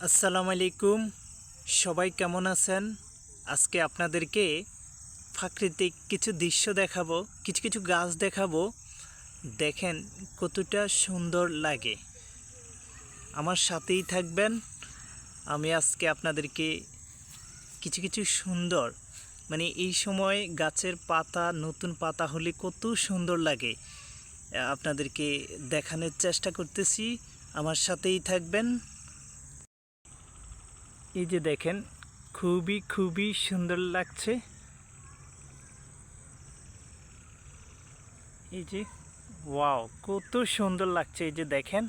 আসসালামু আলাইকুম। সবাই কেমন আছেন? আজকে আপনাদেরকে প্রাকৃতিক কিছু দৃশ্য দেখাবো, কিছু কিছু গাছ দেখাবো। দেখেন কতটা সুন্দর লাগে। আমার সাথেই থাকবেন। আমি আজকে আপনাদেরকে কিছু কিছু সুন্দর, মানে এই সময় গাছের পাতা, নতুন পাতা হলে কত সুন্দর লাগে আপনাদেরকে দেখানোর চেষ্টা করতেছি। আমার সাথেই থাকবেন। এই যে দেখেন, খুবই খুবই সুন্দর লাগছে। এই যে ওয়াও, কত সুন্দর লাগছে। এই যে দেখেন,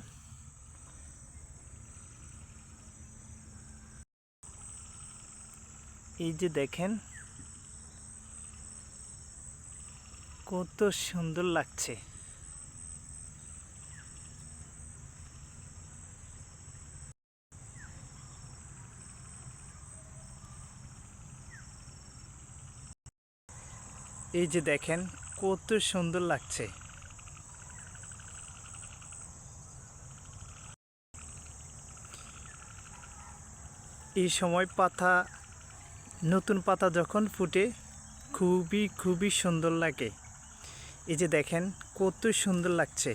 এই যে দেখেন কত সুন্দর লাগছে। এই যে দেখেন কত সুন্দর লাগছে। এই সময় পাতা, নতুন পাতা যখন ফুটে খুবই খুবই সুন্দর লাগে। এই যে দেখেন কত সুন্দর লাগছে।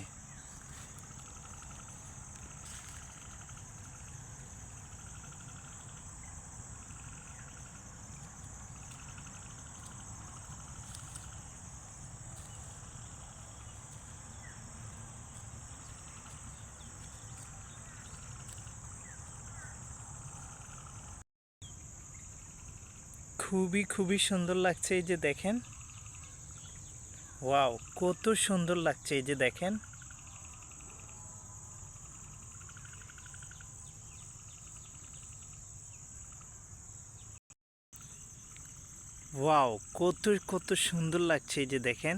খুবই খুবই সুন্দর লাগছে। এই যে দেখেন, ওয়াও, কত সুন্দর লাগছে। এই যে দেখেন, ওয়াও, কত কত সুন্দর লাগছে। এই যে দেখেন,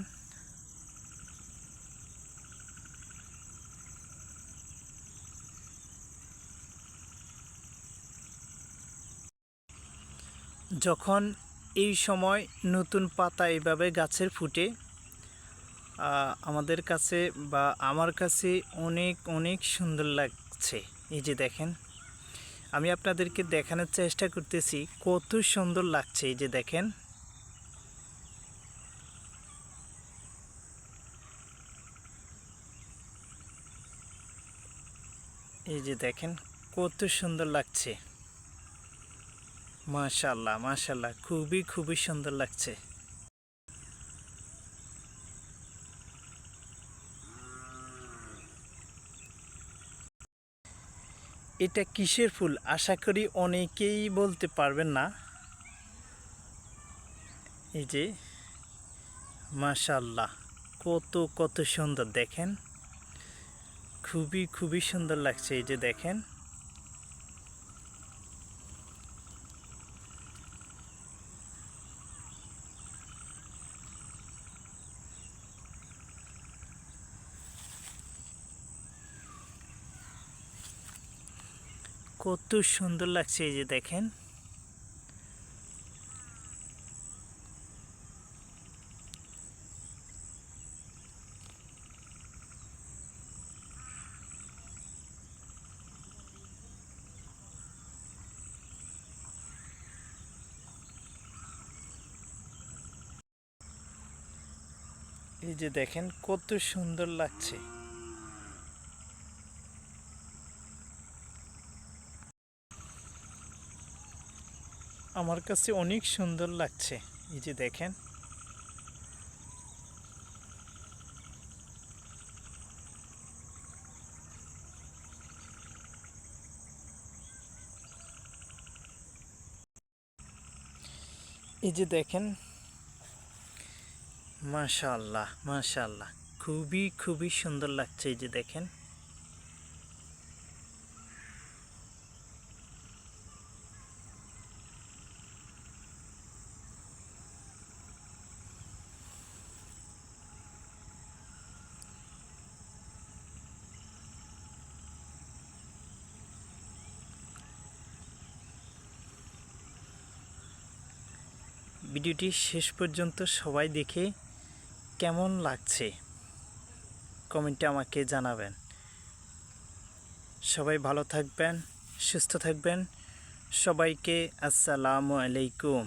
যখন এই সময় নতুন পাতা এভাবে গাছের ফুটে, আমাদের কাছে বা আমার কাছে অনেক অনেক সুন্দর লাগছে। এই যে দেখেন, আমি আপনাদেরকে দেখানোর চেষ্টা করতেছি কত সুন্দর লাগছে। এই যে দেখেন, এই যে দেখেন কত সুন্দর লাগছে। মাশাআল্লাহ মাশাআল্লাহ, খুবই খুবই সুন্দর লাগছে। এটা কিসের ফুল আশা করি অনেকেই বলতে পারবেন না। এই যে মাশাআল্লাহ, কত কত সুন্দর দেখেন, খুবই খুবই সুন্দর লাগছে। এই যে দেখেন, কত সুন্দর লাগছে। এই যে দেখেন, এই যে দেখেন কত সুন্দর লাগছে। আমার কাছে অনেক সুন্দর লাগছে। এই যে দেখেন, এই যে দেখেন, মাশাআল্লাহ মাশাআল্লাহ, খুবই খুবই সুন্দর লাগছে। এই যে দেখেন, ভিডিওটি শেষ পর্যন্ত সবাই দেখে কেমন লাগছে কমেন্টে আমাকে জানাবেন। সবাই ভালো থাকবেন, সুস্থ থাকবেন। সবাইকে আসসালামু আলাইকুম।